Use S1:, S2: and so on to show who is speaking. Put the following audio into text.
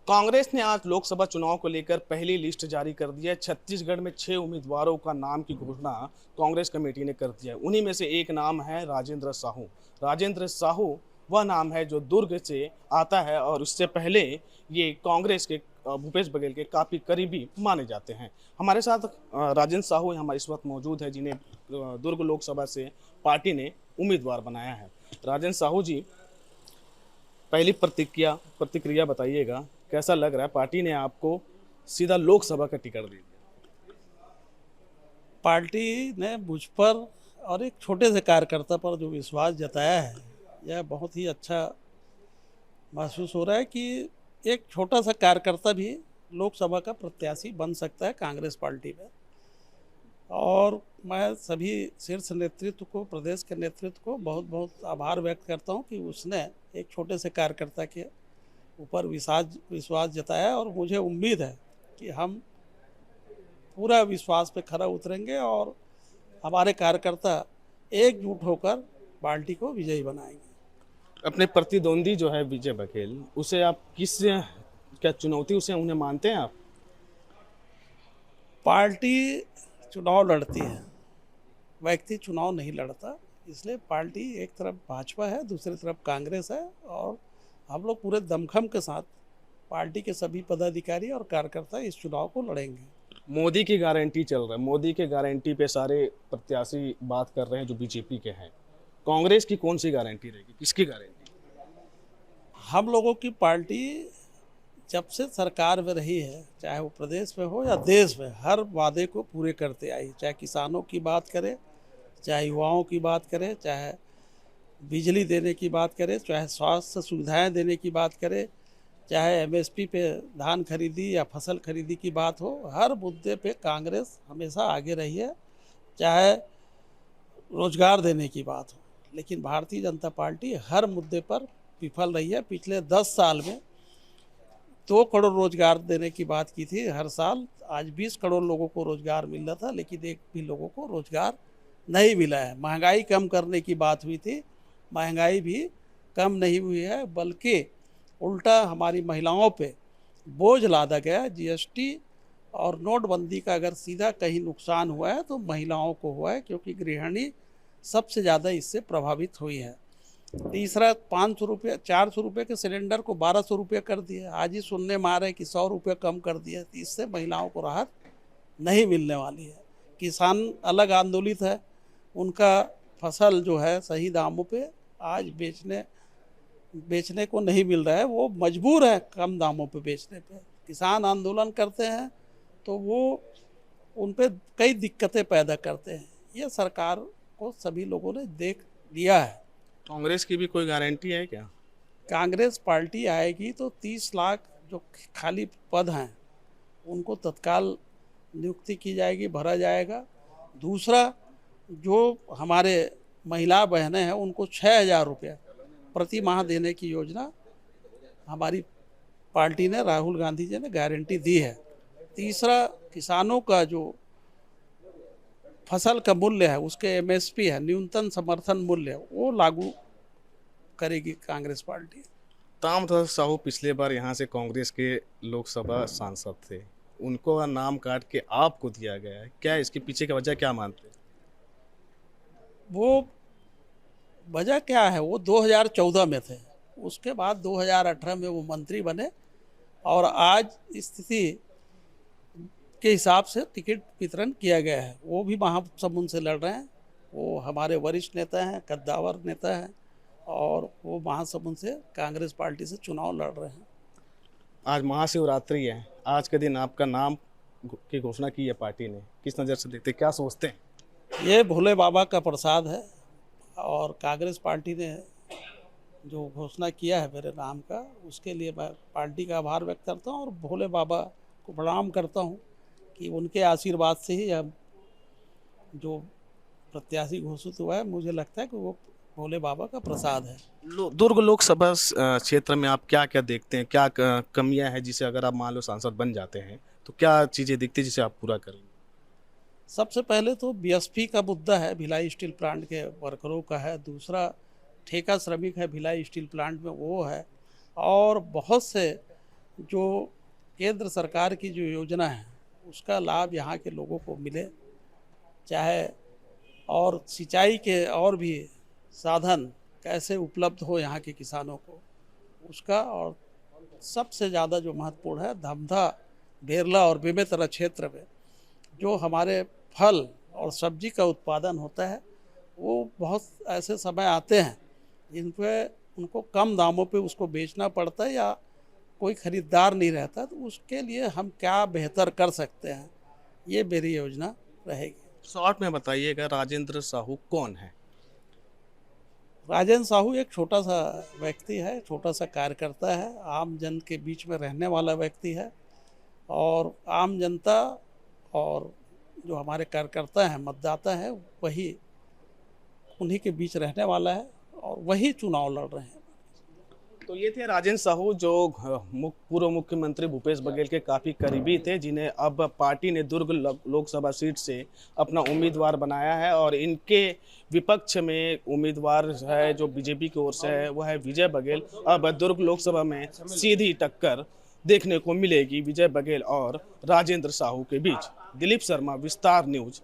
S1: कांग्रेस ने आज लोकसभा चुनाव को लेकर पहली लिस्ट जारी कर दी है। छत्तीसगढ़ में 6 उम्मीदवारों का नाम की घोषणा कांग्रेस कमेटी ने कर दिया है। उन्हीं में से एक नाम है राजेंद्र साहू। राजेंद्र साहू वह नाम है जो दुर्ग से आता है और उससे पहले ये कांग्रेस के भूपेश बघेल के काफ़ी करीबी माने जाते हैं। हमारे साथ राजेंद्र साहू हमारे इस वक्त मौजूद है, जिन्हें दुर्ग लोकसभा से पार्टी ने उम्मीदवार बनाया है। राजेंद्र साहू जी, पहली प्रतिक्रिया बताइएगा, कैसा लग रहा है पार्टी ने आपको सीधा लोकसभा का टिकट दे दिया?
S2: पार्टी ने मुझ पर और एक छोटे से कार्यकर्ता पर जो विश्वास जताया है, यह बहुत ही अच्छा महसूस हो रहा है कि एक छोटा सा कार्यकर्ता भी लोकसभा का प्रत्याशी बन सकता है कांग्रेस पार्टी में। और मैं सभी शीर्ष नेतृत्व को, प्रदेश के नेतृत्व को बहुत बहुत आभार व्यक्त करता हूं कि उसने एक छोटे से कार्यकर्ता के ऊपर विश्वास जताया। और मुझे उम्मीद है कि हम पूरा विश्वास पे खरा उतरेंगे और हमारे कार्यकर्ता एकजुट होकर पार्टी को विजयी बनाएंगे।
S1: अपने प्रतिद्वंदी जो है विजय बघेल, उसे आप क्या चुनौती उसे उन्हें मानते हैं आप?
S2: पार्टी चुनाव लड़ती है, व्यक्ति चुनाव नहीं लड़ता। इसलिए पार्टी एक तरफ भाजपा है, दूसरी तरफ कांग्रेस है और हम लोग पूरे दमखम के साथ पार्टी के सभी पदाधिकारी और कार्यकर्ता इस चुनाव को लड़ेंगे।
S1: मोदी की गारंटी चल रहा है, मोदी के गारंटी पे सारे प्रत्याशी बात कर रहे हैं जो बीजेपी के हैं। कांग्रेस की कौन सी गारंटी रहेगी, किसकी गारंटी?
S2: हम लोगों की पार्टी जब से सरकार में रही है, चाहे वो प्रदेश में हो या देश में, हर वादे को पूरे करते आई। चाहे किसानों की बात करें, चाहे युवाओं की बात करें, चाहे बिजली देने की बात करें, चाहे स्वास्थ्य सुविधाएं देने की बात करें, चाहे एमएसपी पे धान खरीदी या फसल खरीदी की बात हो, हर मुद्दे पे कांग्रेस हमेशा आगे रही है। चाहे रोजगार देने की बात हो, लेकिन भारतीय जनता पार्टी हर मुद्दे पर विफल रही है। पिछले 10 साल में 2 करोड़ रोजगार देने की बात की थी हर साल, आज 20 करोड़ लोगों को रोजगार मिल रहा था, लेकिन एक भी लोगों को रोजगार नहीं मिला है। महंगाई कम करने की बात हुई थी, महंगाई भी कम नहीं हुई है, बल्कि उल्टा हमारी महिलाओं पे बोझ लादा गया। जीएसटी और नोटबंदी का अगर सीधा कहीं नुकसान हुआ है तो महिलाओं को हुआ है, क्योंकि गृहिणी सबसे ज़्यादा इससे प्रभावित हुई है। तीसरा, 500 रुपये 400 रुपये के सिलेंडर को 1200 रुपये कर दिया। आज ही सुनने में आ रहा है कि 100 रुपये कम कर दिया, तो इससे महिलाओं को राहत नहीं मिलने वाली है। किसान अलग आंदोलित है, उनका फसल जो है सही दामों पे आज बेचने को नहीं मिल रहा है, वो मजबूर है कम दामों पे बेचने पे। किसान आंदोलन करते हैं तो वो उन पे कई दिक्कतें पैदा करते हैं। ये सरकार को सभी लोगों ने देख लिया है।
S1: कांग्रेस की भी कोई गारंटी है क्या?
S2: कांग्रेस पार्टी आएगी तो 30 लाख जो खाली पद हैं उनको तत्काल नियुक्ति की जाएगी, भरा जाएगा। दूसरा, जो हमारे महिला बहनें हैं उनको 6,000 रुपये प्रति माह देने की योजना हमारी पार्टी ने, राहुल गांधी जी ने गारंटी दी है। तीसरा, किसानों का जो फसल का मूल्य है, उसके एमएसपी है, न्यूनतम समर्थन मूल्य, वो लागू करेगी कांग्रेस पार्टी।
S1: ताम्रध्वज साहू पिछले बार यहाँ से कांग्रेस के लोकसभा सांसद थे, उनको नाम काट के आपको दिया गया है, क्या इसके पीछे की वजह क्या मानते हैं?
S2: वो वजह क्या है, वो 2014 में थे, उसके बाद 2018 में वो मंत्री बने और आज स्थिति के हिसाब से टिकट वितरण किया गया है। वो भी महासमुंद से लड़ रहे हैं, वो हमारे वरिष्ठ नेता हैं, कद्दावर नेता हैं और वो महासमुंद से कांग्रेस पार्टी से चुनाव लड़ रहे हैं।
S1: आज महाशिवरात्रि है, आज के दिन आपका नाम की घोषणा की है पार्टी ने, किस नज़र से देखते, क्या सोचते हैं?
S2: ये भोले बाबा का प्रसाद है और कांग्रेस पार्टी ने जो घोषणा किया है मेरे नाम का, उसके लिए मैं पार्टी का आभार व्यक्त करता हूँ और भोले बाबा को प्रणाम करता हूँ कि उनके आशीर्वाद से ही अब जो प्रत्याशी घोषित हुआ है, मुझे लगता है कि वो भोले बाबा का प्रसाद है।
S1: दुर्ग लोकसभा क्षेत्र में आप क्या क्या देखते हैं, क्या कमियां हैं जिसे अगर आप मान लो सांसद बन जाते हैं तो क्या चीज़ें दिखती है जिसे आप पूरा करेंगे?
S2: सबसे पहले तो बीएसपी का मुद्दा है, भिलाई स्टील प्लांट के वर्करों का है। दूसरा, ठेका श्रमिक है भिलाई स्टील प्लांट में, वो है। और बहुत से जो केंद्र सरकार की जो योजना है उसका लाभ यहाँ के लोगों को मिले, चाहे और सिंचाई के और भी साधन कैसे उपलब्ध हो यहाँ के किसानों को उसका, और सबसे ज़्यादा जो महत्वपूर्ण है धमधा, बेरला और बेमेतरा क्षेत्र में जो हमारे फल और सब्जी का उत्पादन होता है, वो बहुत ऐसे समय आते हैं जिन पे उनको कम दामों पे उसको बेचना पड़ता है या कोई खरीदार नहीं रहता, तो उसके लिए हम क्या बेहतर कर सकते हैं, ये मेरी योजना रहेगी।
S1: शॉर्ट में बताइएगा राजेंद्र साहू कौन है?
S2: राजेंद्र साहू एक छोटा सा व्यक्ति है, छोटा सा कार्यकर्ता है, आम जन के बीच में रहने वाला व्यक्ति है, और आम जनता और जो हमारे कार्यकर्ता हैं, मतदाता है, वही उन्हीं के बीच रहने वाला है और वही चुनाव लड़ रहे हैं।
S1: तो ये थे राजेंद्र साहू जो पूर्व मुख्यमंत्री भूपेश बघेल के काफ़ी करीबी थे, जिन्हें अब पार्टी ने दुर्ग लोकसभा सीट से अपना उम्मीदवार बनाया है। और इनके विपक्ष में उम्मीदवार है जो बीजेपी की ओर से है, वो है विजय बघेल। अब दुर्ग लोकसभा में सीधी टक्कर देखने को मिलेगी विजय बघेल और राजेंद्र साहू के बीच। दिलीप शर्मा, विस्तार न्यूज।